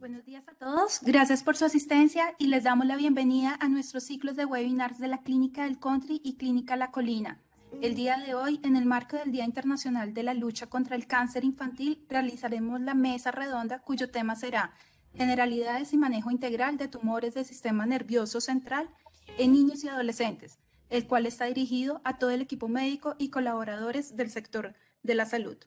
Buenos días a todos, gracias por su asistencia y les damos la bienvenida a nuestros ciclos de webinars de la Clínica del Country y Clínica La Colina. El día de hoy, en el marco del Día Internacional de la Lucha contra el Cáncer Infantil, realizaremos la mesa redonda cuyo tema será Generalidades y manejo integral de tumores del sistema nervioso central en niños y adolescentes, el cual está dirigido a todo el equipo médico y colaboradores del sector de la salud.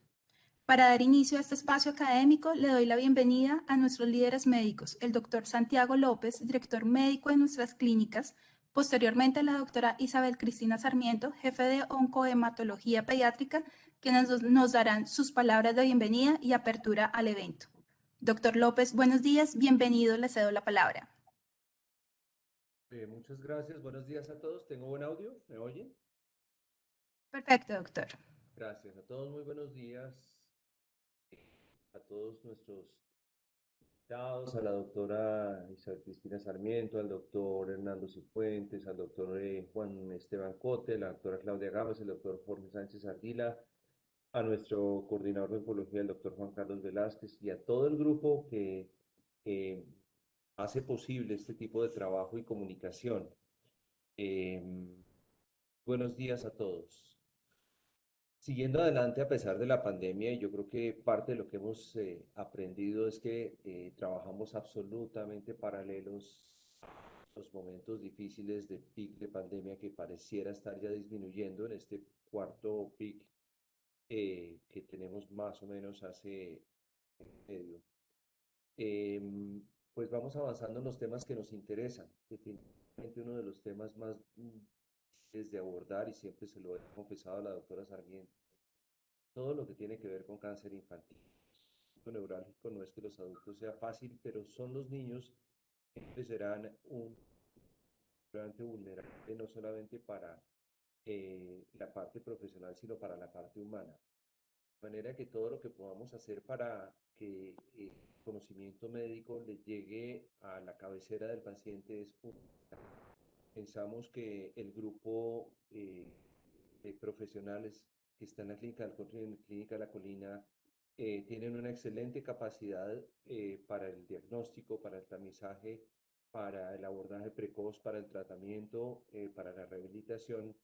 Para dar inicio a este espacio académico, le doy la bienvenida a nuestros líderes médicos, el doctor Santiago López, director médico de nuestras clínicas, posteriormente la doctora Isabel Cristina Sarmiento, jefe de oncohematología pediátrica, quienes nos darán sus palabras de bienvenida y apertura al evento. Doctor López, buenos días, bienvenido, le cedo la palabra. Muchas gracias, buenos días a todos. ¿Tengo buen audio? ¿Me oyen? Perfecto, doctor. Gracias a todos, muy buenos días a todos nuestros invitados, a la doctora Isabel Cristina Sarmiento, al doctor Hernando Cifuentes, al doctor Juan Esteban Cote, la doctora Claudia Gámez, el doctor Jorge Sánchez Ardila, a nuestro coordinador de oncología, el doctor Juan Carlos Velázquez, y a todo el grupo que eh, hace posible este tipo de trabajo y comunicación. Buenos días a todos. Siguiendo adelante a pesar de la pandemia, y yo creo que parte de lo que hemos aprendido es que trabajamos absolutamente paralelos a los momentos difíciles de pic de pandemia que pareciera estar ya disminuyendo en este cuarto pic que tenemos más o menos hace medio. Pues vamos avanzando en los temas que nos interesan. Definitivamente uno de los temas más es de abordar, y siempre se lo he confesado a la doctora Sarmiento, todo lo que tiene que ver con cáncer infantil. Lo neurálgico no es que los adultos sea fácil, pero son los niños que serán un grande vulnerable no solamente para la parte profesional, sino para la parte humana. De manera que todo lo que podamos hacer para que el conocimiento médico le llegue a la cabecera del paciente es fundamental. Pensamos que el grupo de profesionales que están en la Clínica del Country y en la Clínica de la Colina tienen una excelente capacidad para el diagnóstico, para el tamizaje, para el abordaje precoz, para el tratamiento, para la rehabilitación,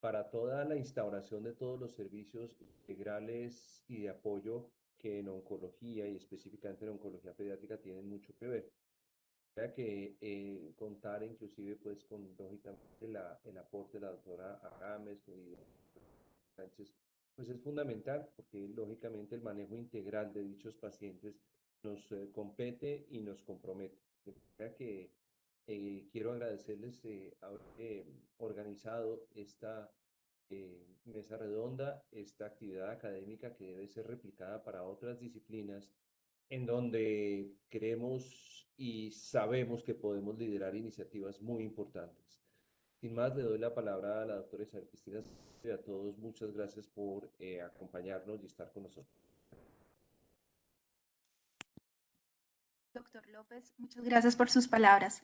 para toda la instauración de todos los servicios integrales y de apoyo que en oncología y específicamente en oncología pediátrica tienen mucho que ver. Que contar inclusive pues con lógicamente el aporte de la doctora Agames y Sánchez pues es fundamental, porque lógicamente el manejo integral de dichos pacientes nos compete y nos compromete. De manera que quiero agradecerles haber organizado esta mesa redonda, esta actividad académica que debe ser replicada para otras disciplinas en donde queremos y sabemos que podemos liderar iniciativas muy importantes. Sin más, le doy la palabra a la doctora Isabel Cristina y a todos. Muchas gracias por acompañarnos y estar con nosotros. Doctor López, muchas gracias por sus palabras.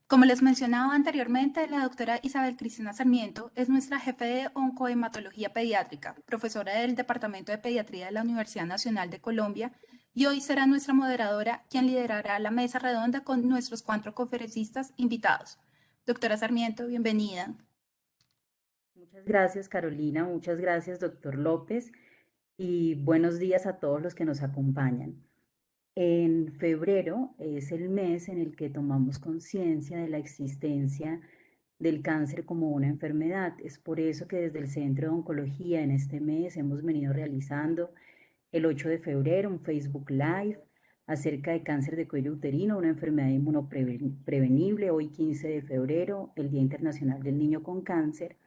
Como les mencionaba anteriormente, la doctora Isabel Cristina Sarmiento es nuestra jefe de oncohematología pediátrica, profesora del Departamento de Pediatría de la Universidad Nacional de Colombia, y hoy será nuestra moderadora quien liderará la mesa redonda con nuestros 4 conferencistas invitados. Doctora Sarmiento, bienvenida. Muchas gracias, Carolina. Muchas gracias, doctor López. Y buenos días a todos los que nos acompañan. En febrero es el mes en el que tomamos conciencia de la existencia del cáncer como una enfermedad. Es por eso que desde el Centro de Oncología en este mes hemos venido realizando el 8 de febrero un Facebook Live acerca de cáncer de cuello uterino, una enfermedad inmunoprevenible. Hoy 15 de febrero, el Día Internacional del Niño con Cáncer.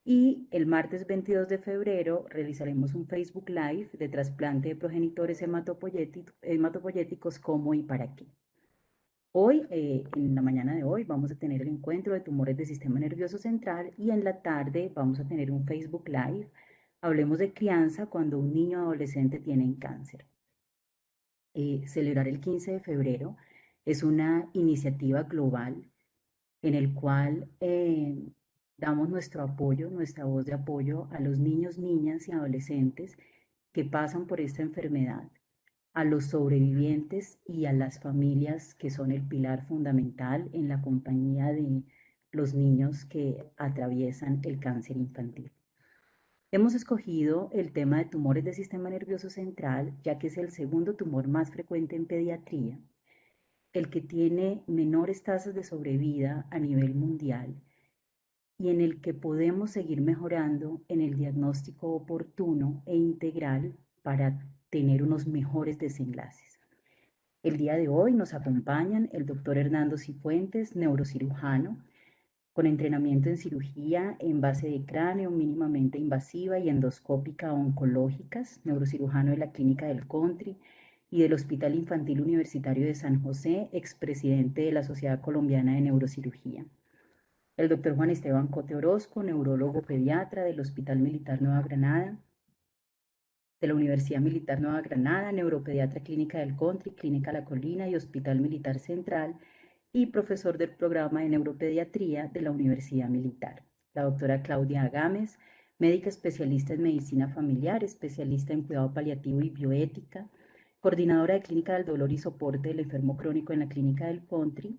Y el martes 22 de febrero realizaremos un Facebook Live de trasplante de progenitores hematopoyéticos, cómo y para qué. Hoy, en la mañana de hoy, vamos a tener el encuentro de tumores del sistema nervioso central, y en la tarde vamos a tener un Facebook Live. Hablemos de crianza cuando un niño o adolescente tiene cáncer. Celebrar el 15 de febrero es una iniciativa global en el cual damos nuestro apoyo, nuestra voz de apoyo a los niños, niñas y adolescentes que pasan por esta enfermedad, a los sobrevivientes y a las familias que son el pilar fundamental en la compañía de los niños que atraviesan el cáncer infantil. Hemos escogido el tema de tumores del sistema nervioso central, ya que es el segundo tumor más frecuente en pediatría, el que tiene menores tasas de sobrevida a nivel mundial y en el que podemos seguir mejorando en el diagnóstico oportuno e integral para tener unos mejores desenlaces. El día de hoy nos acompañan el doctor Hernando Cifuentes, neurocirujano, con entrenamiento en cirugía en base de cráneo mínimamente invasiva y endoscópica oncológicas, neurocirujano de la Clínica del Country y del Hospital Infantil Universitario de San José, expresidente de la Sociedad Colombiana de Neurocirugía. El doctor Juan Esteban Cote Orozco, neurólogo pediatra del Hospital Militar Nueva Granada, de la Universidad Militar Nueva Granada, neuropediatra Clínica del Country, Clínica La Colina y Hospital Militar Central, y profesor del programa de neuropediatría de la Universidad Militar. La doctora Claudia Agames, médica especialista en medicina familiar, especialista en cuidado paliativo y bioética, coordinadora de Clínica del Dolor y Soporte del Enfermo Crónico en la Clínica del Country,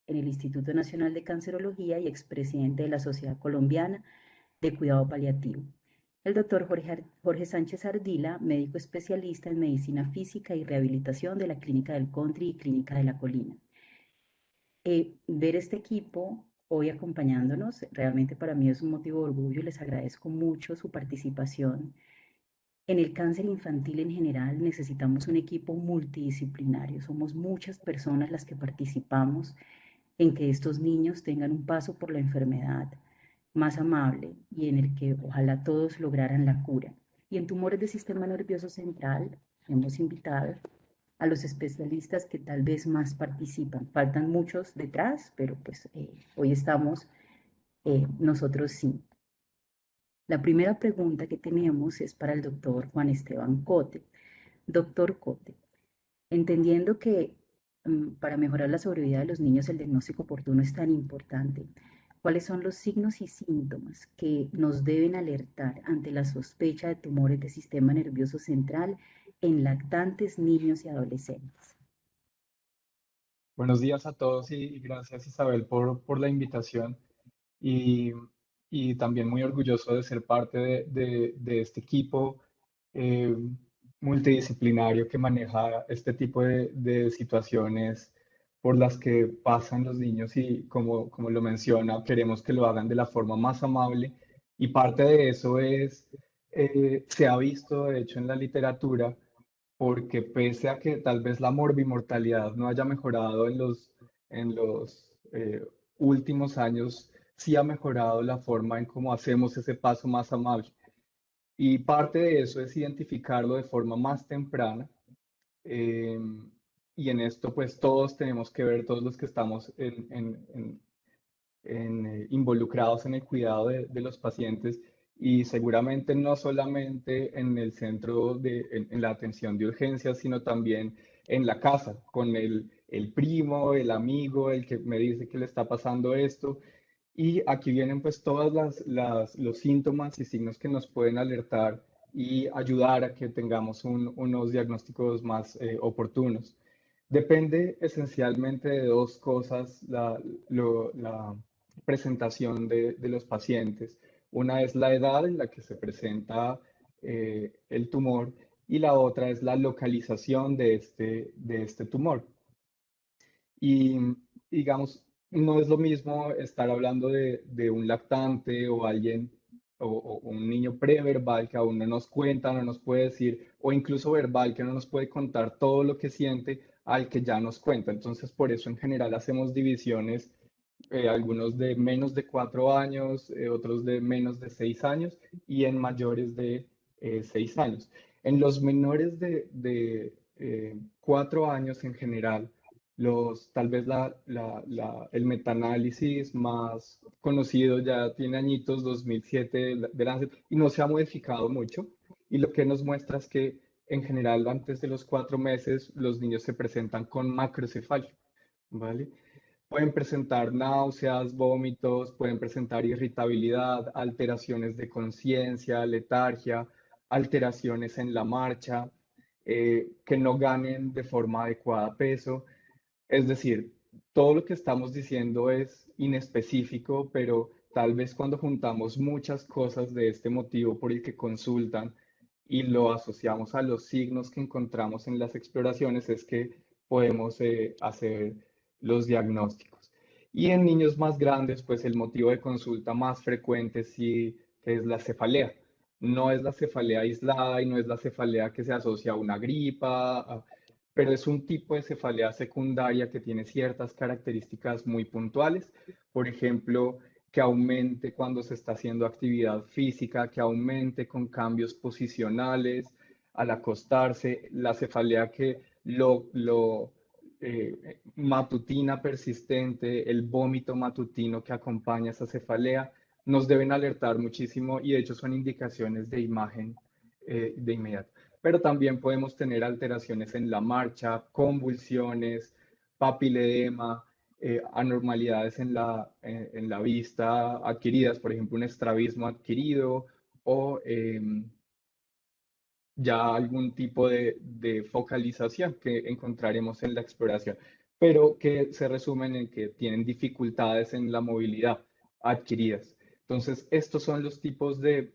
en el Instituto Nacional de Cancerología y expresidente de la Sociedad Colombiana de Cuidado Paliativo. El doctor Jorge Sánchez Ardila, médico especialista en medicina física y rehabilitación de la Clínica del Country y Clínica de la Colina. Ver este equipo hoy acompañándonos, realmente para mí es un motivo de orgullo. Les agradezco mucho su participación. En el cáncer infantil en general necesitamos un equipo multidisciplinario. Somos muchas personas las que participamos en que estos niños tengan un paso por la enfermedad más amable y en el que ojalá todos lograran la cura. Y en tumores del sistema nervioso central hemos invitado a los especialistas que tal vez más participan. Faltan muchos detrás, pero pues hoy estamos nosotros sí. La primera pregunta que tenemos es para el doctor Juan Esteban Cote. Doctor Cote, entendiendo que para mejorar la sobrevida de los niños el diagnóstico oportuno es tan importante, ¿cuáles son los signos y síntomas que nos deben alertar ante la sospecha de tumores del sistema nervioso central en lactantes, niños y adolescentes? Buenos días a todos y gracias Isabel por la invitación y, y también muy orgulloso de ser parte de este equipo eh, multidisciplinario que maneja este tipo de situaciones por las que pasan los niños y como lo menciona, queremos que lo hagan de la forma más amable y parte de eso es, se ha visto de hecho en la literatura porque pese a que tal vez la morbimortalidad no haya mejorado en los últimos años, sí ha mejorado la forma en cómo hacemos ese paso más amable. Y parte de eso es identificarlo de forma más temprana. eh, y en esto, pues todos tenemos que ver, todos los que estamos involucrados en el cuidado de los pacientes y seguramente no solamente en el centro en la atención de urgencias, sino también en la casa, con el primo, el amigo, el que me dice que le está pasando esto. Y aquí vienen pues todos los síntomas y signos que nos pueden alertar y ayudar a que tengamos unos diagnósticos más oportunos. Depende esencialmente de dos cosas la presentación de los pacientes. Una es la edad en la que se presenta el tumor y la otra es la localización de este tumor. Y digamos, no es lo mismo estar hablando de un lactante o alguien o un niño preverbal que aún no nos cuenta, no nos puede decir, o incluso verbal que no nos puede contar todo lo que siente al que ya nos cuenta. Entonces, por eso en general hacemos divisiones, algunos de menos de 4 años, otros de menos de 6 años y en mayores de 6 años. En los menores de 4 años en general, tal vez el metaanálisis más conocido ya tiene añitos, 2007 de Lancet, y no se ha modificado mucho. Y lo que nos muestra es que en general antes de los 4 meses los niños se presentan con macrocefalia, ¿vale? Pueden presentar náuseas, vómitos, pueden presentar irritabilidad, alteraciones de conciencia, letargia, alteraciones en la marcha. que no ganen de forma adecuada peso. Es decir, todo lo que estamos diciendo es inespecífico, pero tal vez cuando juntamos muchas cosas de este motivo por el que consultan y lo asociamos a los signos que encontramos en las exploraciones, es que podemos hacer los diagnósticos. Y en niños más grandes, pues el motivo de consulta más frecuente sí que es la cefalea. No es la cefalea aislada y no es la cefalea que se asocia a una gripa, pero es un tipo de cefalea secundaria que tiene ciertas características muy puntuales. Por ejemplo, que aumente cuando se está haciendo actividad física, que aumente con cambios posicionales al acostarse, la cefalea que matutina persistente, el vómito matutino que acompaña esa cefalea, nos deben alertar muchísimo y de hecho son indicaciones de imagen de inmediato. Pero también podemos tener alteraciones en la marcha, convulsiones, papiledema, anormalidades en la vista adquiridas, por ejemplo, un estrabismo adquirido o ya algún tipo de focalización que encontraremos en la exploración, pero que se resumen en que tienen dificultades en la movilidad adquiridas. Entonces, estos son los tipos de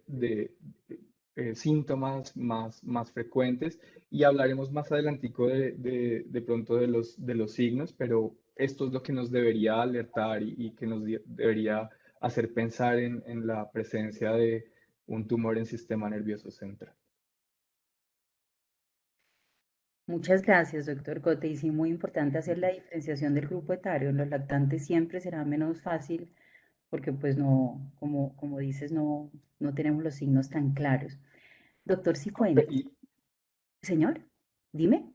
síntomas más frecuentes y hablaremos más adelantico de pronto de los signos, pero esto es lo que nos debería alertar y que nos debería hacer pensar en la presencia de un tumor en sistema nervioso central. Muchas gracias, doctor Cote. Y sí, muy importante hacer la diferenciación del grupo etario. En los lactantes siempre será menos fácil porque pues no, como dices, no tenemos los signos tan claros. Doctor Cifuentes, Y señor, dime.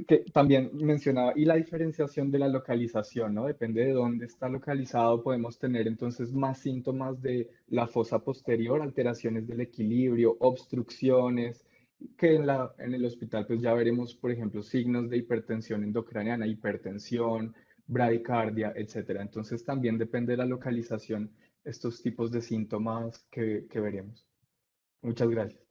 que también mencionaba, y la diferenciación de la localización, ¿no? Depende de dónde está localizado, podemos tener entonces más síntomas de la fosa posterior, alteraciones del equilibrio, obstrucciones, que en el hospital pues ya veremos, por ejemplo, signos de hipertensión endocraniana, hipertensión, bradicardia, etcétera. Entonces también depende de la localización estos tipos de síntomas que veremos. Muchas gracias.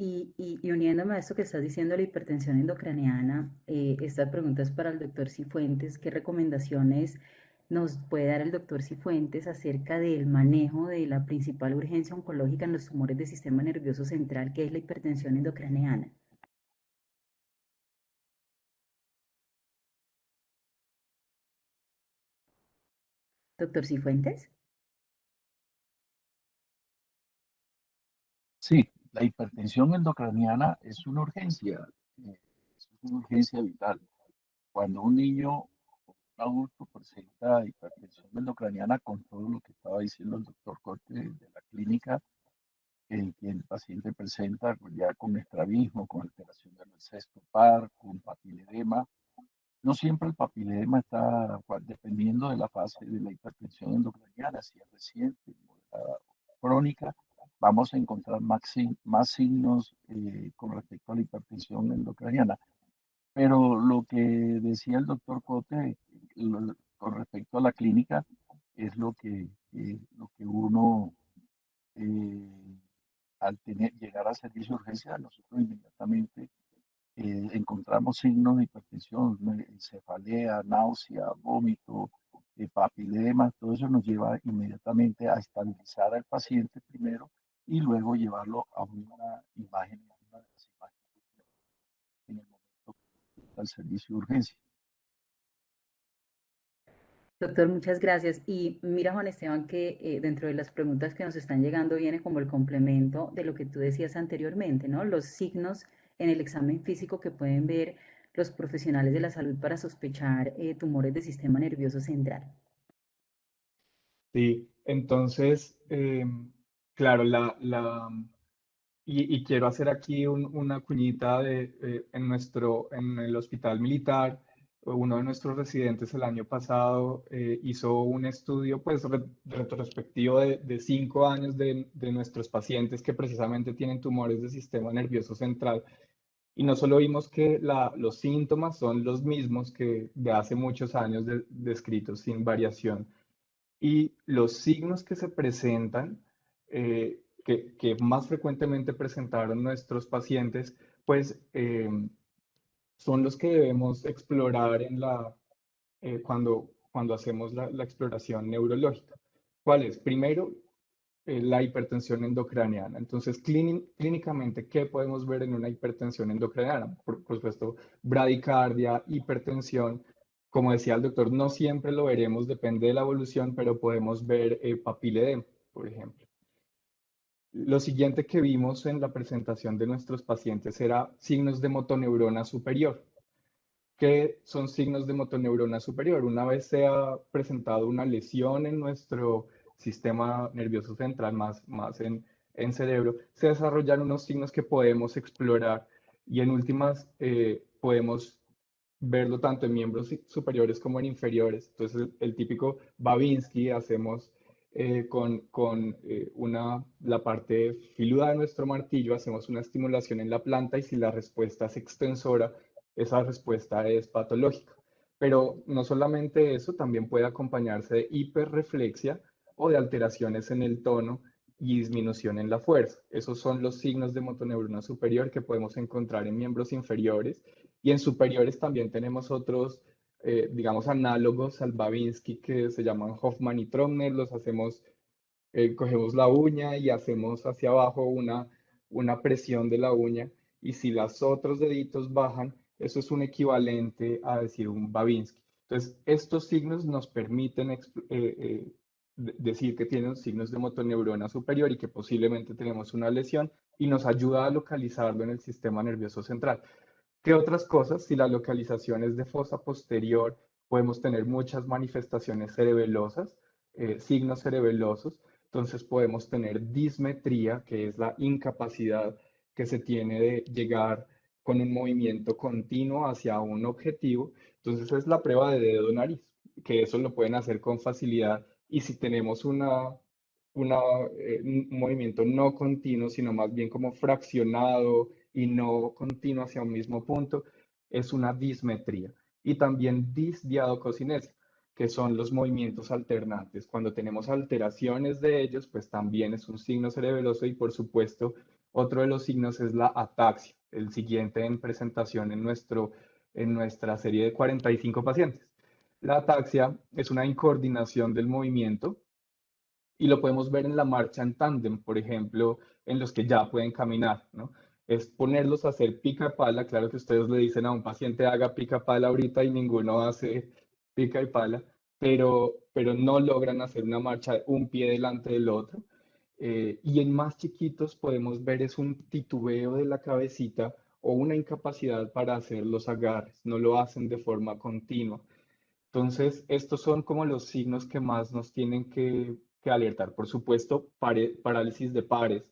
Y uniéndome a esto que estás diciendo, la hipertensión endocraniana, esta pregunta es para el doctor Cifuentes. ¿Qué recomendaciones nos puede dar el doctor Cifuentes acerca del manejo de la principal urgencia oncológica en los tumores del sistema nervioso central, que es la hipertensión endocraniana? Doctor Cifuentes. Sí, la hipertensión endocraniana es una urgencia vital. Cuando un niño o un adulto presenta hipertensión endocraniana con todo lo que estaba diciendo el doctor Corte de la clínica, que el paciente presenta ya con estrabismo, con alteración del sexto par, con papiledema. No siempre el papiledema está dependiendo de la fase de la hipertensión endocraniana, si es reciente, moderada o crónica, vamos a encontrar más signos con respecto a la hipertensión endocraniana. Pero lo que decía el doctor Cote con respecto a la clínica es lo que uno, eh, al llegar a servicio de urgencia, nosotros inmediatamente encontramos signos de hipertensión, cefalea, náusea, vómito, papilema, todo eso nos lleva inmediatamente a estabilizar al paciente primero y luego llevarlo a una imagen, una de las imágenes en el momento del servicio de urgencia. Doctor, muchas gracias. Y mira, Juan Esteban, que dentro de las preguntas que nos están llegando viene como el complemento de lo que tú decías anteriormente, ¿no? Los signos en el examen físico que pueden ver los profesionales de la salud para sospechar tumores del sistema nervioso central. Sí, entonces, claro, y quiero hacer aquí una cuñita en el hospital militar. Uno de nuestros residentes el año pasado hizo un estudio pues retrospectivo de 5 años de nuestros pacientes que precisamente tienen tumores del sistema nervioso central. Y no solo vimos que los síntomas son los mismos que de hace muchos años descritos sin variación, y los signos que se presentan, que más frecuentemente presentaron nuestros pacientes, pues son los que debemos explorar cuando hacemos la exploración neurológica. ¿Cuál es? Primero, la hipertensión endocraniana. Entonces, clínicamente, ¿qué podemos ver en una hipertensión endocraniana? Por supuesto, bradicardia, hipertensión. Como decía el doctor, no siempre lo veremos, depende de la evolución, pero podemos ver papiledema, por ejemplo. Lo siguiente que vimos en la presentación de nuestros pacientes era signos de motoneurona superior. ¿Qué son signos de motoneurona superior? Una vez se ha presentado una lesión en nuestro sistema nervioso central, más en cerebro, se desarrollan unos signos que podemos explorar y en últimas podemos verlo tanto en miembros superiores como en inferiores. Entonces, el típico Babinski hacemos la parte filuda de nuestro martillo, hacemos una estimulación en la planta y si la respuesta es extensora, esa respuesta es patológica. Pero no solamente eso, también puede acompañarse de hiperreflexia o de alteraciones en el tono y disminución en la fuerza. Esos son los signos de motoneurona superior que podemos encontrar en miembros inferiores y en superiores también tenemos otros, digamos, análogos al Babinski que se llaman Hoffman y Tromner. Los hacemos, cogemos la uña y hacemos hacia abajo una presión de la uña. Y si los otros deditos bajan, eso es un equivalente a decir un Babinski. Entonces, estos signos nos permiten decir que tienen signos de motoneurona superior y que posiblemente tenemos una lesión y nos ayuda a localizarlo en el sistema nervioso central. ¿Qué otras cosas? Si la localización es de fosa posterior, podemos tener muchas manifestaciones cerebelosas, signos cerebelosos. Entonces podemos tener dismetría, que es la incapacidad que se tiene de llegar con un movimiento continuo hacia un objetivo. Entonces es la prueba de dedo nariz, que eso lo pueden hacer con facilidad. Y si tenemos un movimiento no continuo, sino más bien como fraccionado y no continuo hacia un mismo punto, es una dismetría. Y también disdiadococinesia, que son los movimientos alternantes. Cuando tenemos alteraciones de ellos, pues también es un signo cerebeloso y por supuesto otro de los signos es la ataxia, el siguiente en presentación en nuestra serie de 45 pacientes. La ataxia es una incoordinación del movimiento y lo podemos ver en la marcha en tándem, por ejemplo, en los que ya pueden caminar, ¿no? Es ponerlos a hacer pica pala. Claro que ustedes le dicen a un paciente haga pica pala ahorita y ninguno hace pica y pala, pero no logran hacer una marcha un pie delante del otro. Y en más chiquitos podemos ver es un titubeo de la cabecita o una incapacidad para hacer los agarres, no lo hacen de forma continua. Entonces, estos son como los signos que más nos tienen que alertar. Por supuesto, parálisis de pares,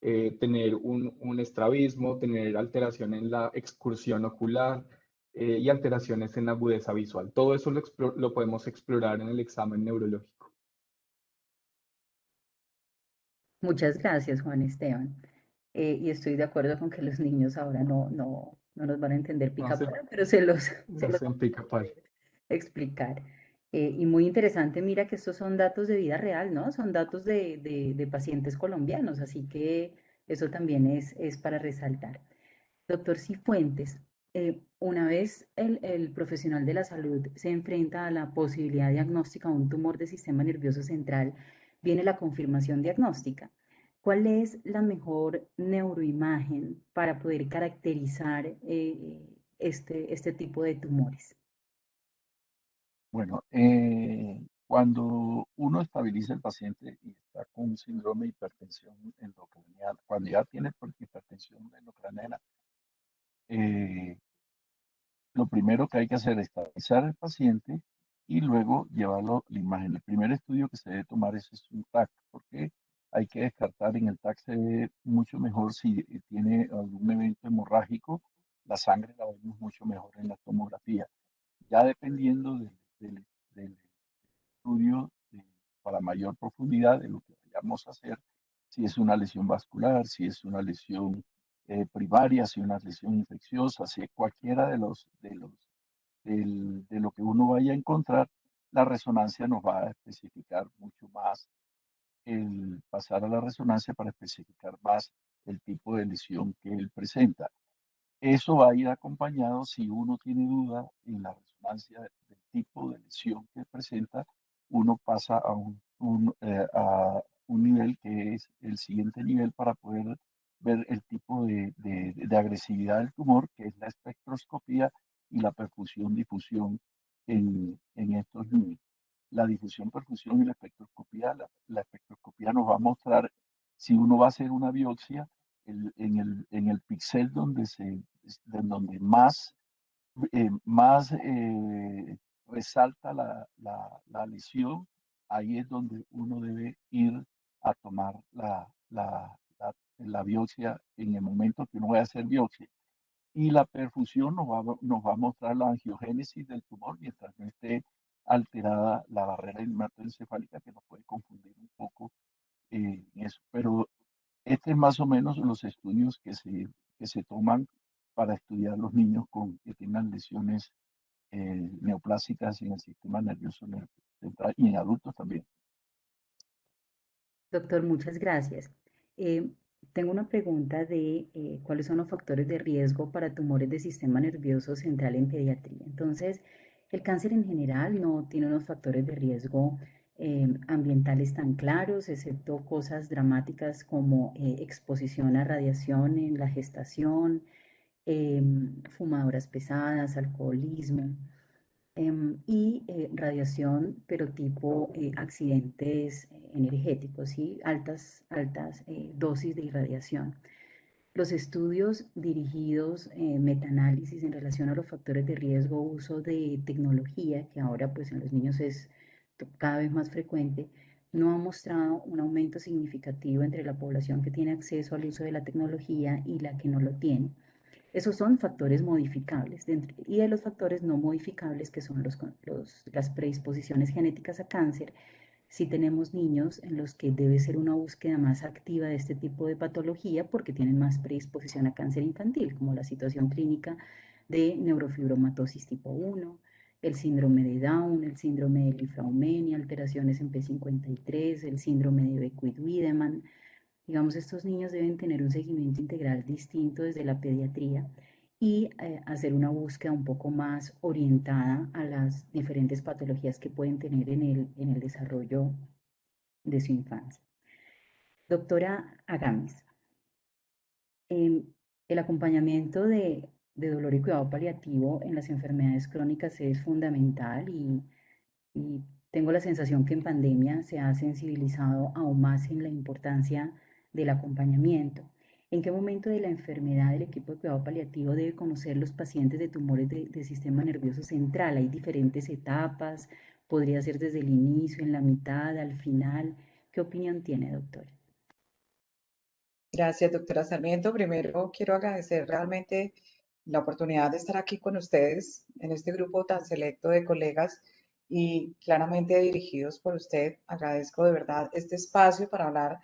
tener un estrabismo, tener alteración en la excursión ocular y alteraciones en la agudeza visual. Todo eso lo podemos explorar en el examen neurológico. Muchas gracias, Juan Esteban. Y estoy de acuerdo con que los niños ahora no nos van a entender No pica se, pala, pero se no los se vamos pica a pal. poder explicar. Y muy interesante, mira que estos son datos de vida real, ¿no? Son datos de pacientes colombianos, así que eso también es para resaltar. Doctor Cifuentes, una vez el profesional de la salud se enfrenta a la posibilidad diagnóstica de un tumor del sistema nervioso central, viene la confirmación diagnóstica. ¿Cuál es la mejor neuroimagen para poder caracterizar este tipo de tumores? Bueno, cuando uno estabiliza el paciente y está con un síndrome de hipertensión endocraniana, cuando ya tiene hipertensión endocraniana, eh, lo primero que hay que hacer es estabilizar al paciente y luego llevarlo a la imagen. El primer estudio que se debe tomar es un TAC, porque hay que descartar en el TAC se ve mucho mejor si tiene algún evento hemorrágico, la sangre la vemos mucho mejor en la tomografía. Ya dependiendo del estudio para mayor profundidad de lo que vayamos a hacer, si es una lesión vascular, si es una lesión primaria, si es una lesión infecciosa, si cualquiera de lo que uno vaya a encontrar, la resonancia nos va a especificar mucho más, el pasar a la resonancia para especificar más el tipo de lesión que él presenta. Eso va a ir acompañado, si uno tiene duda en la resonancia del tipo de lesión que presenta, uno pasa a un nivel que es el siguiente nivel para poder ver el tipo de agresividad del tumor, que es la espectroscopía y la perfusión-difusión en estos niños. La difusión, perfusión y la espectroscopía, la espectroscopía nos va a mostrar si uno va a hacer una biopsia en el pixel donde más resalta la lesión, ahí es donde uno debe ir a tomar la biopsia en el momento que uno vaya a hacer biopsia. Y la perfusión nos va a mostrar la angiogénesis del tumor mientras no esté alterada la barrera hematoencefálica, que nos puede confundir un poco en eso. Pero este es más o menos los estudios que se toman para estudiar los niños que tengan lesiones neoplásicas en el sistema nervioso central y en adultos también. Doctor, muchas gracias. Eh, Tengo una pregunta de cuáles son los factores de riesgo para tumores del sistema nervioso central en pediatría. Entonces, el cáncer en general no tiene unos factores de riesgo ambientales tan claros, excepto cosas dramáticas como exposición a radiación en la gestación, fumadoras pesadas, alcoholismo radiación, pero tipo accidentes energéticos, ¿sí? Altas dosis de irradiación. Los estudios dirigidos, metaanálisis en relación a los factores de riesgo, uso de tecnología, que ahora pues en los niños es cada vez más frecuente, no ha mostrado un aumento significativo entre la población que tiene acceso al uso de la tecnología y la que no lo tiene. Esos son factores modificables y de los factores no modificables, que son las predisposiciones genéticas a cáncer. Si tenemos niños en los que debe ser una búsqueda más activa de este tipo de patología porque tienen más predisposición a cáncer infantil, como la situación clínica de neurofibromatosis tipo 1, el síndrome de Down, el síndrome de Li-Fraumeni, alteraciones en P53, el síndrome de Beckwith-Wiedemann. Digamos, estos niños deben tener un seguimiento integral distinto desde la pediatría y hacer una búsqueda un poco más orientada a las diferentes patologías que pueden tener en el desarrollo de su infancia. Doctora Agamis, el acompañamiento de dolor y cuidado paliativo en las enfermedades crónicas es fundamental y tengo la sensación que en pandemia se ha sensibilizado aún más en la importancia del acompañamiento. ¿En qué momento de la enfermedad el equipo de cuidado paliativo debe conocer los pacientes de tumores del sistema nervioso central? Hay diferentes etapas, podría ser desde el inicio, en la mitad, al final. ¿Qué opinión tiene, doctor? Gracias, doctora Sarmiento. Primero quiero agradecer realmente la oportunidad de estar aquí con ustedes en este grupo tan selecto de colegas y claramente dirigidos por usted. Agradezco de verdad este espacio para hablar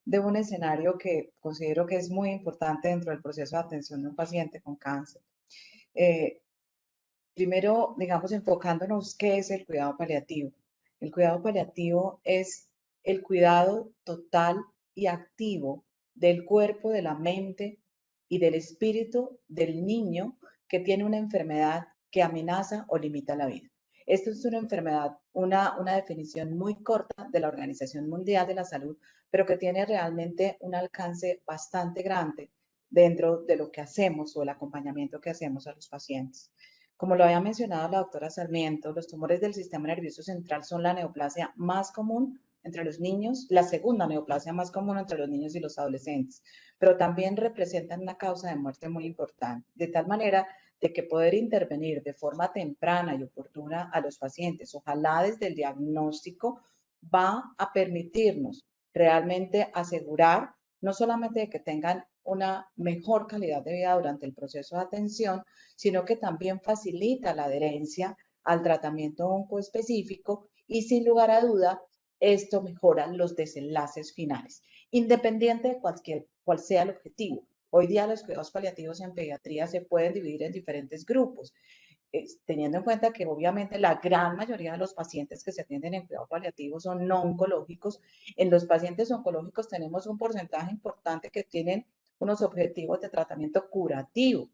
de un escenario que considero que es muy importante dentro del proceso de atención de un paciente con cáncer. Primero, digamos, enfocándonos, ¿qué es el cuidado paliativo? El cuidado paliativo es el cuidado total y activo del cuerpo, de la mente y del espíritu del niño que tiene una enfermedad que amenaza o limita la vida. Esto es una enfermedad, una definición muy corta de la Organización Mundial de la Salud, pero que tiene realmente un alcance bastante grande dentro de lo que hacemos o el acompañamiento que hacemos a los pacientes. Como lo había mencionado la doctora Sarmiento, los tumores del sistema nervioso central son la neoplasia más común entre los niños, la segunda neoplasia más común entre los niños y los adolescentes, pero también representan una causa de muerte muy importante, de tal manera de que poder intervenir de forma temprana y oportuna a los pacientes, ojalá desde el diagnóstico, va a permitirnos realmente asegurar no solamente de que tengan una mejor calidad de vida durante el proceso de atención, sino que también facilita la adherencia al tratamiento oncoespecífico y sin lugar a duda, esto mejora los desenlaces finales, independiente de cual sea el objetivo. Hoy día los cuidados paliativos en pediatría se pueden dividir en diferentes grupos, teniendo en cuenta que obviamente la gran mayoría de los pacientes que se atienden en cuidado paliativo son no oncológicos. En los pacientes oncológicos tenemos un porcentaje importante que tienen unos objetivos de tratamiento curativo.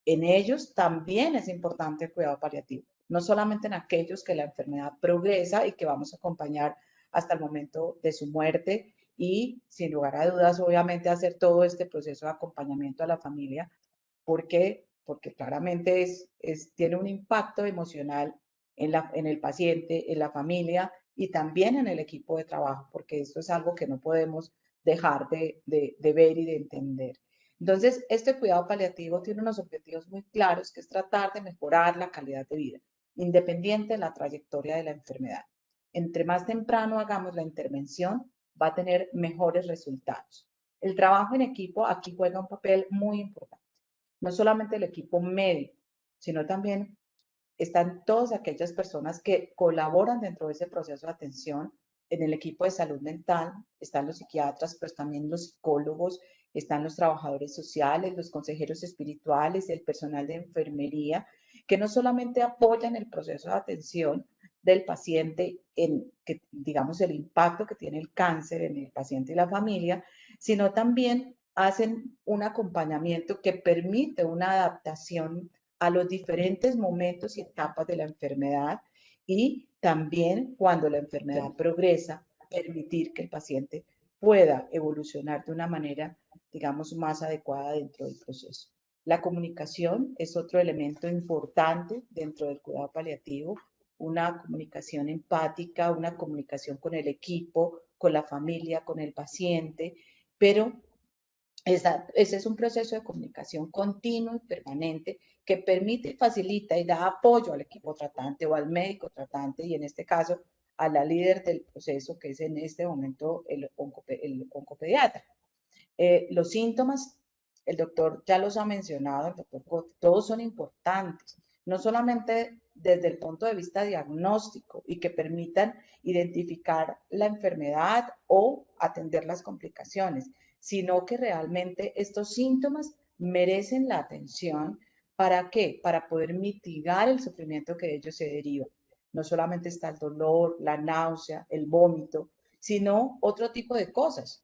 en ellos también es importante el cuidado paliativo, no solamente en aquellos que la enfermedad progresa y que vamos a acompañar hasta el momento de su muerte y sin lugar a dudas, obviamente, hacer todo este proceso de acompañamiento a la familia. ¿Por qué? Porque claramente tiene un impacto emocional en el paciente, en la familia y también en el equipo de trabajo, porque esto es algo que no podemos dejar de ver y de entender. Entonces, este cuidado paliativo tiene unos objetivos muy claros, que es tratar de mejorar la calidad de vida, independiente de la trayectoria de la enfermedad. Entre más temprano hagamos la intervención, va a tener mejores resultados. El trabajo en equipo aquí juega un papel muy importante. No solamente el equipo médico, sino también están todas aquellas personas que colaboran dentro de ese proceso de atención. En el equipo de salud mental están los psiquiatras, pero también los psicólogos, están los trabajadores sociales, los consejeros espirituales, el personal de enfermería, que no solamente apoyan el proceso de atención del paciente en, que, digamos, el impacto que tiene el cáncer en el paciente y la familia, sino también hacen un acompañamiento que permite una adaptación a los diferentes momentos y etapas de la enfermedad y también cuando la enfermedad progresa, permitir que el paciente pueda evolucionar de una manera, digamos, más adecuada dentro del proceso. La comunicación es otro elemento importante dentro del cuidado paliativo, una comunicación empática, una comunicación con el equipo, con la familia, con el paciente, pero ese es un proceso de comunicación continuo y permanente que permite y facilita y da apoyo al equipo tratante o al médico tratante y en este caso a la líder del proceso que es en este momento el oncopediatra. Los síntomas, el doctor ya los ha mencionado, el doctor Cote, todos son importantes, no solamente desde el punto de vista diagnóstico y que permitan identificar la enfermedad o atender las complicaciones, sino que realmente estos síntomas merecen la atención. ¿Para qué? Para poder mitigar el sufrimiento que de ellos se deriva. No solamente está el dolor, la náusea, el vómito, sino otro tipo de cosas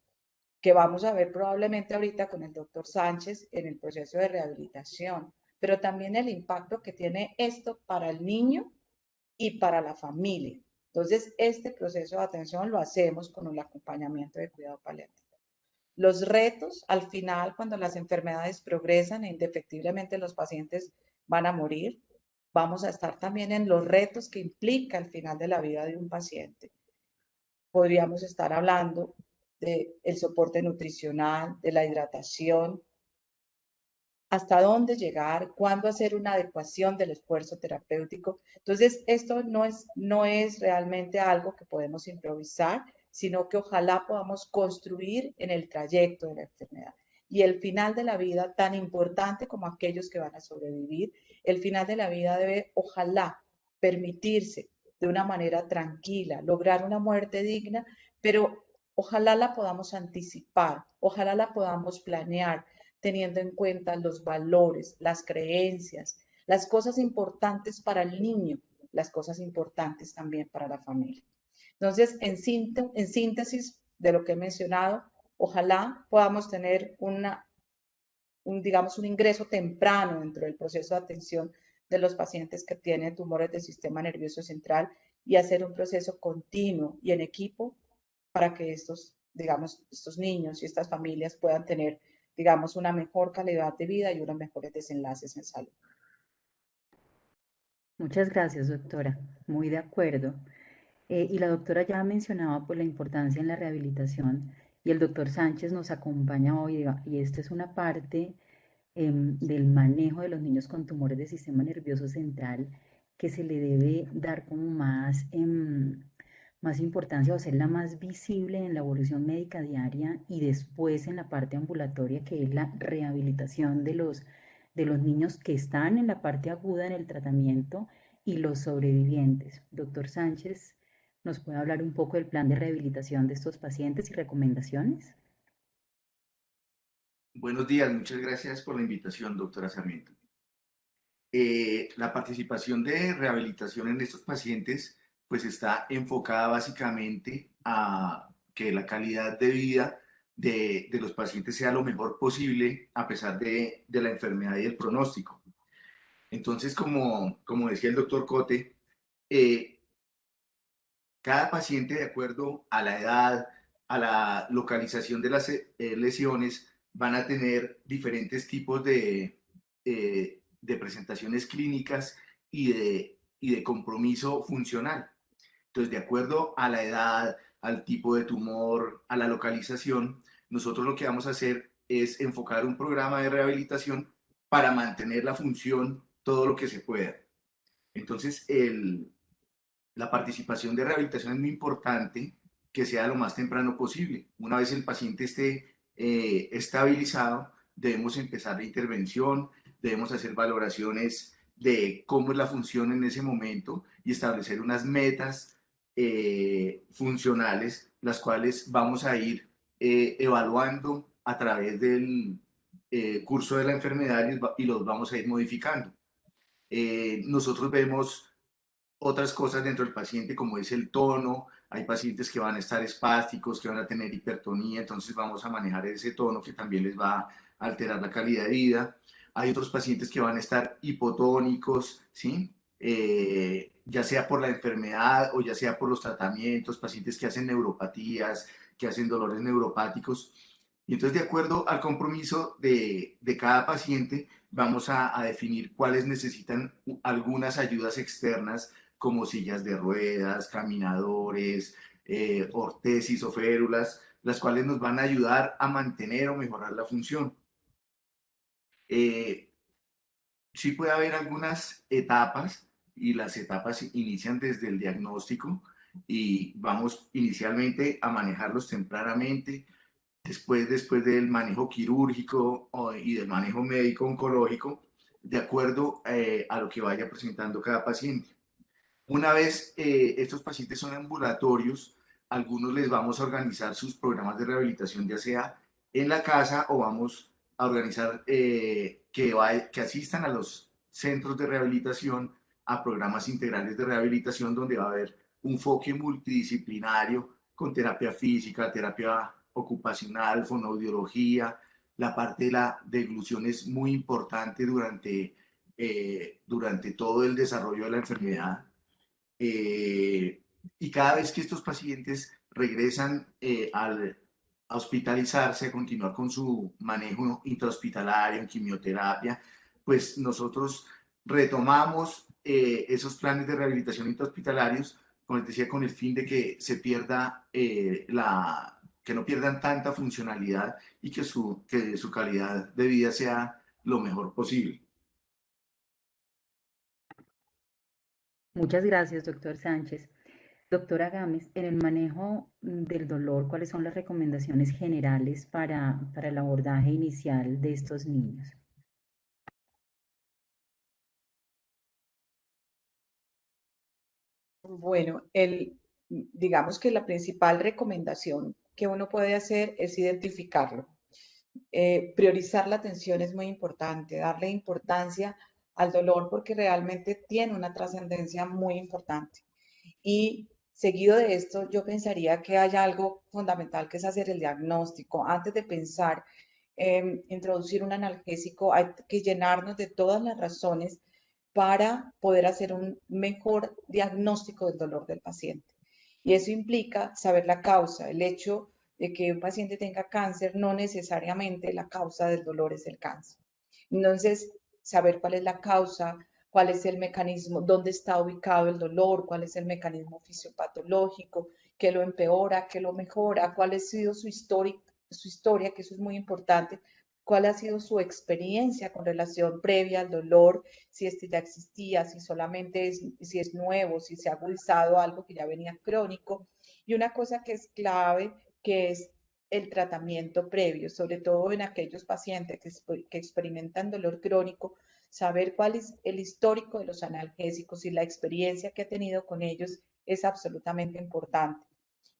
que vamos a ver probablemente ahorita con el doctor Sánchez en el proceso de rehabilitación, pero también el impacto que tiene esto para el niño y para la familia. Entonces, este proceso de atención lo hacemos con el acompañamiento de cuidado paliativo. Los retos, al final, cuando las enfermedades progresan e indefectiblemente los pacientes van a morir, vamos a estar también en los retos que implica el final de la vida de un paciente. Podríamos estar hablando del soporte nutricional, de la hidratación, hasta dónde llegar, cuándo hacer una adecuación del esfuerzo terapéutico. Entonces, esto no es realmente algo que podemos improvisar, sino que ojalá podamos construir en el trayecto de la enfermedad. Y el final de la vida, tan importante como aquellos que van a sobrevivir, el final de la vida debe, ojalá, permitirse de una manera tranquila, lograr una muerte digna, pero ojalá la podamos anticipar, ojalá la podamos planear, teniendo en cuenta los valores, las creencias, las cosas importantes para el niño, las cosas importantes también para la familia. Entonces, en síntesis de lo que he mencionado, ojalá podamos tener digamos, un ingreso temprano dentro del proceso de atención de los pacientes que tienen tumores del sistema nervioso central y hacer un proceso continuo y en equipo para que digamos, estos niños y estas familias puedan tener, digamos, una mejor calidad de vida y unos mejores desenlaces en salud. Muchas gracias, doctora. Muy de acuerdo. Y la doctora ya mencionaba pues, la importancia en la rehabilitación y el doctor Sánchez nos acompaña hoy y esta es una parte del manejo de los niños con tumores del sistema nervioso central que se le debe dar como más importancia o hacerla más visible en la evolución médica diaria y después en la parte ambulatoria que es la rehabilitación de los niños que están en la parte aguda en el tratamiento y los sobrevivientes. Doctor Sánchez, ¿nos puede hablar un poco del plan de rehabilitación de estos pacientes y recomendaciones? Buenos días, muchas gracias por la invitación, doctora Sarmiento. La participación de rehabilitación en estos pacientes pues está enfocada básicamente a que la calidad de vida de los pacientes sea lo mejor posible a pesar de la enfermedad y el pronóstico. Entonces, como decía el doctor Cote, cada paciente, de acuerdo a la edad, a la localización de las lesiones, van a tener diferentes tipos de presentaciones clínicas y de compromiso funcional. Entonces, de acuerdo a la edad, al tipo de tumor, a la localización, nosotros lo que vamos a hacer es enfocar un programa de rehabilitación para mantener la función todo lo que se pueda. Entonces, la participación de rehabilitación es muy importante que sea lo más temprano posible. Una vez el paciente esté estabilizado, debemos empezar la intervención, debemos hacer valoraciones de cómo es la función en ese momento y establecer unas metas funcionales, las cuales vamos a ir evaluando a través del curso de la enfermedad y los vamos a ir modificando. Nosotros vemos otras cosas dentro del paciente, como es el tono. Hay pacientes que van a estar espásticos, que van a tener hipertonía, entonces vamos a manejar ese tono que también les va a alterar la calidad de vida. Hay otros pacientes que van a estar hipotónicos, ¿sí? Ya sea por la enfermedad o ya sea por los tratamientos, pacientes que hacen neuropatías, que hacen dolores neuropáticos. Y entonces, de acuerdo al compromiso de cada paciente, vamos a definir cuáles necesitan algunas ayudas externas como sillas de ruedas, caminadores, ortesis o férulas, las cuales nos van a ayudar a mantener o mejorar la función. Sí puede haber algunas etapas y las etapas inician desde el diagnóstico y vamos inicialmente a manejarlos tempranamente, después del manejo quirúrgico y del manejo médico oncológico, de acuerdo a lo que vaya presentando cada paciente. Una vez estos pacientes son ambulatorios, algunos les vamos a organizar sus programas de rehabilitación, ya sea en la casa o vamos a organizar que asistan a los centros de rehabilitación, a programas integrales de rehabilitación donde va a haber un enfoque multidisciplinario con terapia física, terapia ocupacional, fonoaudiología. La parte de la deglución es muy importante durante todo el desarrollo de la enfermedad. Y cada vez que estos pacientes regresan a hospitalizarse, a continuar con su manejo intrahospitalario, en quimioterapia, pues nosotros retomamos esos planes de rehabilitación intrahospitalarios, como les decía, con el fin de que se pierda que no pierdan tanta funcionalidad y que su calidad de vida sea lo mejor posible. Muchas gracias, doctor Sánchez. Doctora Gámez, en el manejo del dolor, ¿cuáles son las recomendaciones generales para el abordaje inicial de estos niños? Bueno, digamos que la principal recomendación que uno puede hacer es identificarlo. Priorizar la atención es muy importante, darle importancia al dolor porque realmente tiene una trascendencia muy importante. Y seguido de esto, yo pensaría que hay algo fundamental que es hacer el diagnóstico. Antes de pensar en introducir un analgésico, hay que llenarnos de todas las razones para poder hacer un mejor diagnóstico del dolor del paciente. Y eso implica saber la causa. El hecho de que un paciente tenga cáncer no necesariamente la causa del dolor es el cáncer. Entonces, saber cuál es la causa, cuál es el mecanismo, dónde está ubicado el dolor, cuál es el mecanismo fisiopatológico, qué lo empeora, qué lo mejora, cuál ha sido su historia, que eso es muy importante, cuál ha sido su experiencia con relación previa al dolor, si este ya existía, si solamente si es nuevo, si se ha agudizado algo que ya venía crónico. Y una cosa que es clave, que es el tratamiento previo, sobre todo en aquellos pacientes que experimentan dolor crónico, saber cuál es el histórico de los analgésicos y la experiencia que ha tenido con ellos es absolutamente importante.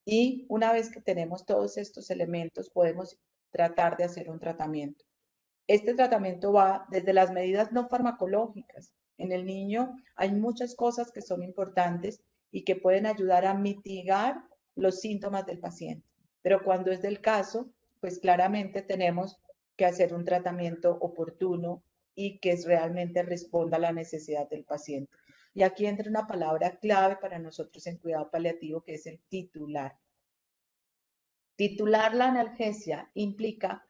Y una vez que tenemos todos estos elementos, podemos tratar de hacer un tratamiento. Este tratamiento va desde las medidas no farmacológicas. En el niño hay muchas cosas que son importantes y que pueden ayudar a mitigar los síntomas del paciente. Pero cuando es del caso, pues claramente tenemos que hacer un tratamiento oportuno y que realmente responda a la necesidad del paciente. Y aquí entra una palabra clave para nosotros en cuidado paliativo, que es el titular. Titular la analgesia implica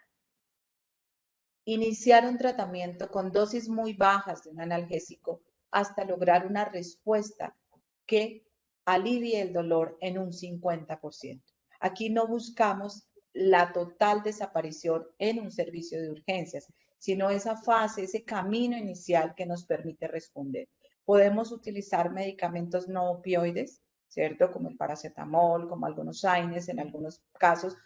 iniciar un tratamiento con dosis muy bajas de un analgésico hasta lograr una respuesta que alivie el dolor en un 50%. Aquí no buscamos la total desaparición en un servicio de urgencias, sino esa fase, ese camino inicial que nos permite responder. Podemos utilizar medicamentos no opioides, ¿cierto? Como el paracetamol, como algunos AINES en algunos casos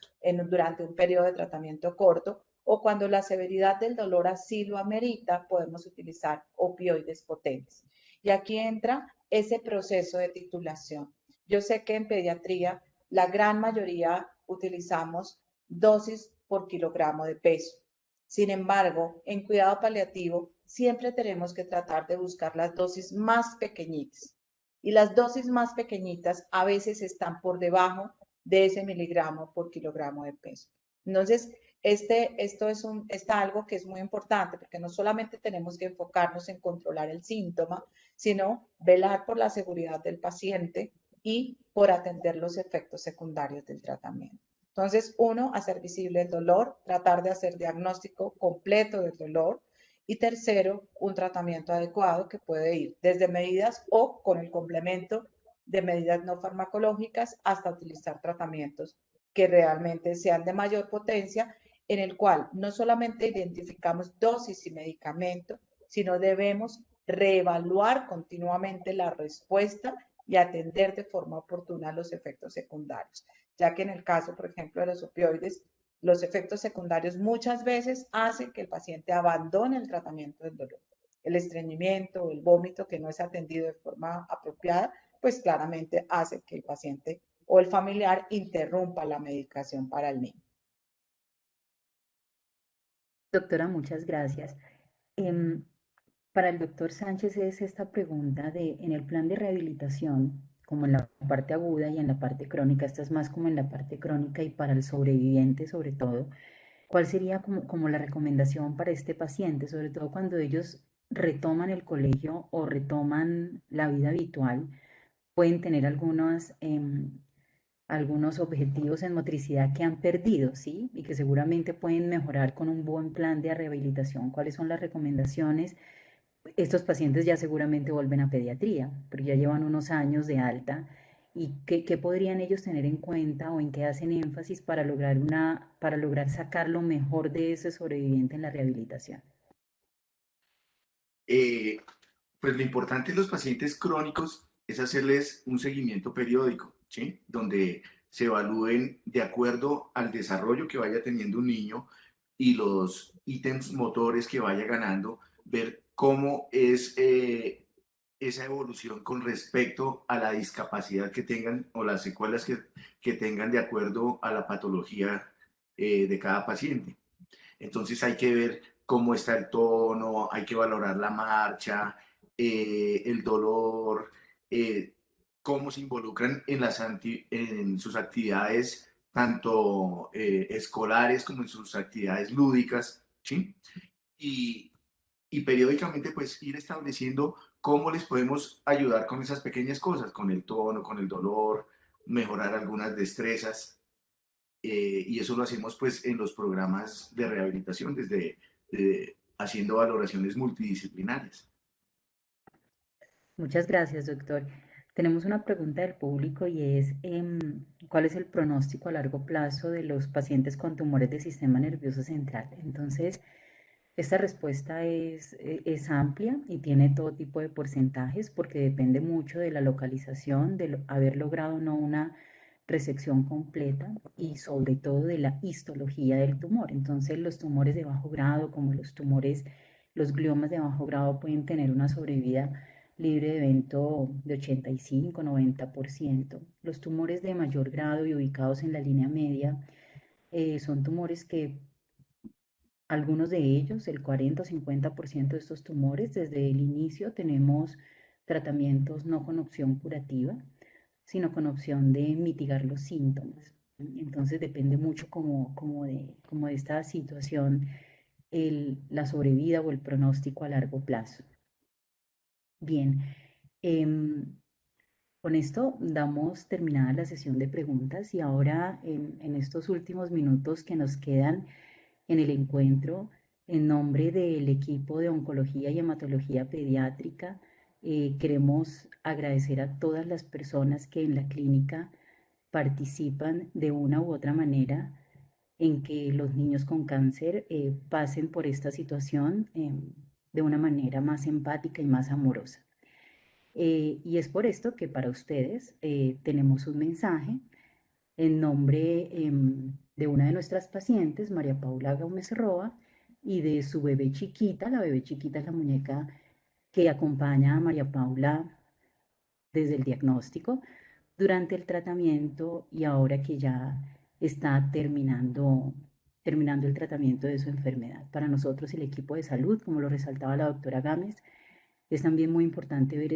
durante un periodo de tratamiento corto, o cuando la severidad del dolor así lo amerita, podemos utilizar opioides potentes. Y aquí entra ese proceso de titulación. Yo sé que en pediatría la gran mayoría utilizamos dosis por kilogramo de peso. Sin embargo, en cuidado paliativo siempre tenemos que tratar de buscar las dosis más pequeñitas. Y las dosis más pequeñitas a veces están por debajo de ese miligramo por kilogramo de peso. Entonces, esto es algo que es muy importante porque no solamente tenemos que enfocarnos en controlar el síntoma, sino velar por la seguridad del paciente y por atender los efectos secundarios del tratamiento. Entonces, uno, hacer visible el dolor, tratar de hacer diagnóstico completo del dolor. Y tercero, un tratamiento adecuado que puede ir desde medidas o con el complemento de medidas no farmacológicas hasta utilizar tratamientos que realmente sean de mayor potencia, en el cual no solamente identificamos dosis y medicamento, sino debemos reevaluar continuamente la respuesta y atender de forma oportuna los efectos secundarios, ya que en el caso, por ejemplo, de los opioides, los efectos secundarios muchas veces hacen que el paciente abandone el tratamiento del dolor. El estreñimiento o el vómito que no es atendido de forma apropiada, pues claramente hace que el paciente o el familiar interrumpa la medicación para el niño. Doctora, muchas gracias. Para el doctor Sánchez es esta pregunta de, en el plan de rehabilitación, como en la parte aguda y en la parte crónica, esta es más como en la parte crónica y para el sobreviviente sobre todo, ¿cuál sería como la recomendación para este paciente, sobre todo cuando ellos retoman el colegio o retoman la vida habitual? Pueden tener algunos objetivos en motricidad que han perdido, ¿sí? Y que seguramente pueden mejorar con un buen plan de rehabilitación. ¿Cuáles son las recomendaciones? Estos pacientes ya seguramente vuelven a pediatría, porque ya llevan unos años de alta. ¿Y qué podrían ellos tener en cuenta o en qué hacen énfasis para lograr sacar lo mejor de ese sobreviviente en la rehabilitación? Pues lo importante en los pacientes crónicos es hacerles un seguimiento periódico, ¿sí? Donde se evalúen de acuerdo al desarrollo que vaya teniendo un niño y los ítems motores que vaya ganando, ver cómo es esa evolución con respecto a la discapacidad que tengan o las secuelas que tengan de acuerdo a la patología de cada paciente. Entonces hay que ver cómo está el tono, hay que valorar la marcha, el dolor, cómo se involucran en sus actividades tanto escolares como en sus actividades lúdicas, ¿sí? Y, y periódicamente pues ir estableciendo cómo les podemos ayudar con esas pequeñas cosas, con el tono, con el dolor, mejorar algunas destrezas. Y eso lo hacemos pues en los programas de rehabilitación, desde haciendo valoraciones multidisciplinarias. Muchas gracias, doctor. Tenemos una pregunta del público y es, ¿cuál es el pronóstico a largo plazo de los pacientes con tumores del sistema nervioso central? Entonces, esta respuesta es amplia y tiene todo tipo de porcentajes porque depende mucho de la localización, de haber logrado o no una resección completa y sobre todo de la histología del tumor. Entonces, los tumores de bajo grado, como los gliomas de bajo grado pueden tener una sobrevida libre de evento de 85-90%. Los tumores de mayor grado y ubicados en la línea media son tumores que algunos de ellos, el 40 o 50% de estos tumores, desde el inicio tenemos tratamientos no con opción curativa, sino con opción de mitigar los síntomas. Entonces depende mucho como de esta situación la sobrevida o el pronóstico a largo plazo. Bien, con esto damos terminada la sesión de preguntas y ahora en estos últimos minutos que nos quedan en el encuentro, en nombre del equipo de Oncología y Hematología Pediátrica, queremos agradecer a todas las personas que en la clínica participan de una u otra manera en que los niños con cáncer pasen por esta situación de una manera más empática y más amorosa. Y es por esto que para ustedes tenemos un mensaje en nombre de una de nuestras pacientes, María Paula Gómez Roa, y de su bebé chiquita. La bebé chiquita es la muñeca que acompaña a María Paula desde el diagnóstico, durante el tratamiento y ahora que ya está terminando el tratamiento de su enfermedad. Para nosotros, el equipo de salud, como lo resaltaba la doctora Gámez, es también muy importante ver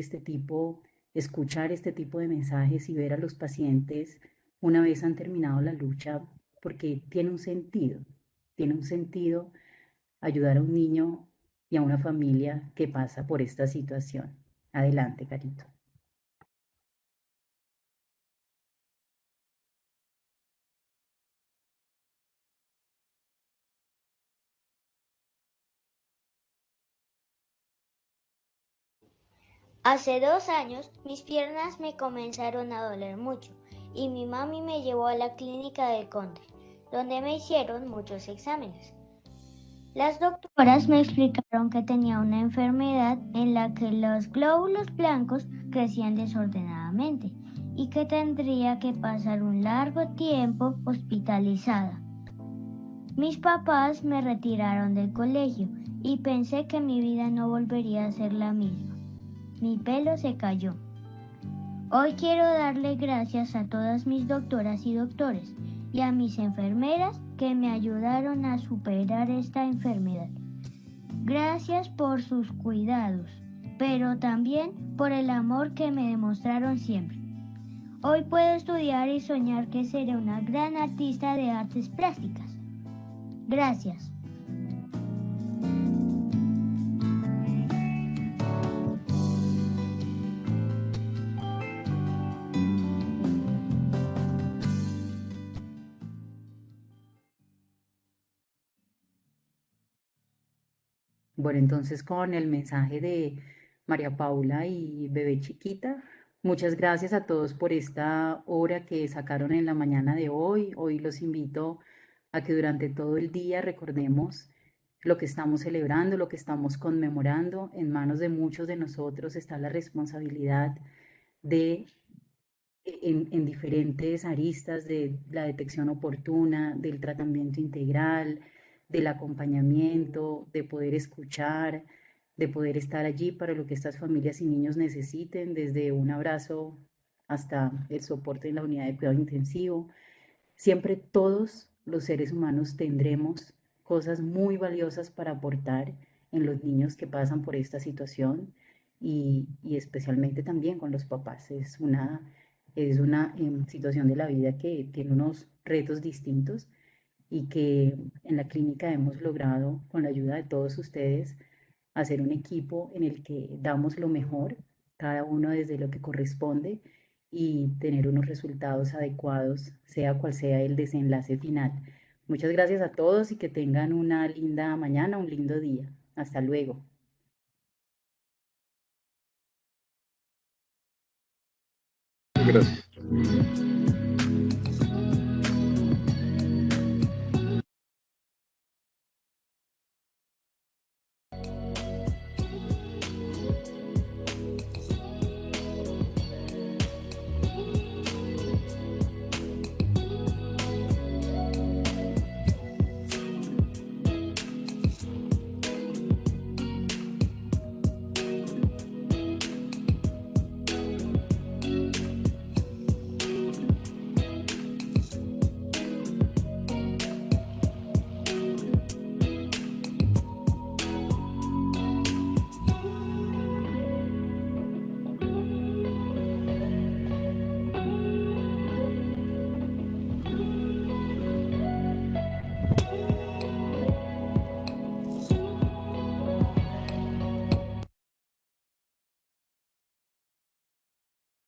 escuchar este tipo de mensajes y ver a los pacientes una vez han terminado la lucha, porque tiene un sentido ayudar a un niño y a una familia que pasa por esta situación. Adelante, Carito. Hace 2 años mis piernas me comenzaron a doler mucho y mi mami me llevó a la clínica del Country, donde me hicieron muchos exámenes. Las doctoras me explicaron que tenía una enfermedad en la que los glóbulos blancos crecían desordenadamente y que tendría que pasar un largo tiempo hospitalizada. Mis papás me retiraron del colegio y pensé que mi vida no volvería a ser la misma. Mi pelo se cayó. Hoy quiero darle gracias a todas mis doctoras y doctores y a mis enfermeras que me ayudaron a superar esta enfermedad. Gracias por sus cuidados, pero también por el amor que me demostraron siempre. Hoy puedo estudiar y soñar que seré una gran artista de artes plásticas. Gracias. Bueno, entonces con el mensaje de María Paula y bebé chiquita, muchas gracias a todos por esta hora que sacaron en la mañana de hoy. Hoy los invito a que durante todo el día recordemos lo que estamos celebrando, lo que estamos conmemorando. En manos de muchos de nosotros está la responsabilidad de, en diferentes aristas, de la detección oportuna, del tratamiento integral, del acompañamiento, de poder escuchar, de poder estar allí para lo que estas familias y niños necesiten, desde un abrazo hasta el soporte en la unidad de cuidado intensivo. Siempre todos los seres humanos tendremos cosas muy valiosas para aportar en los niños que pasan por esta situación y especialmente también con los papás. Es una situación de la vida que tiene unos retos distintos y que en la clínica hemos logrado, con la ayuda de todos ustedes, hacer un equipo en el que damos lo mejor, cada uno desde lo que corresponde, y tener unos resultados adecuados, sea cual sea el desenlace final. Muchas gracias a todos y que tengan una linda mañana, un lindo día. Hasta luego. Gracias.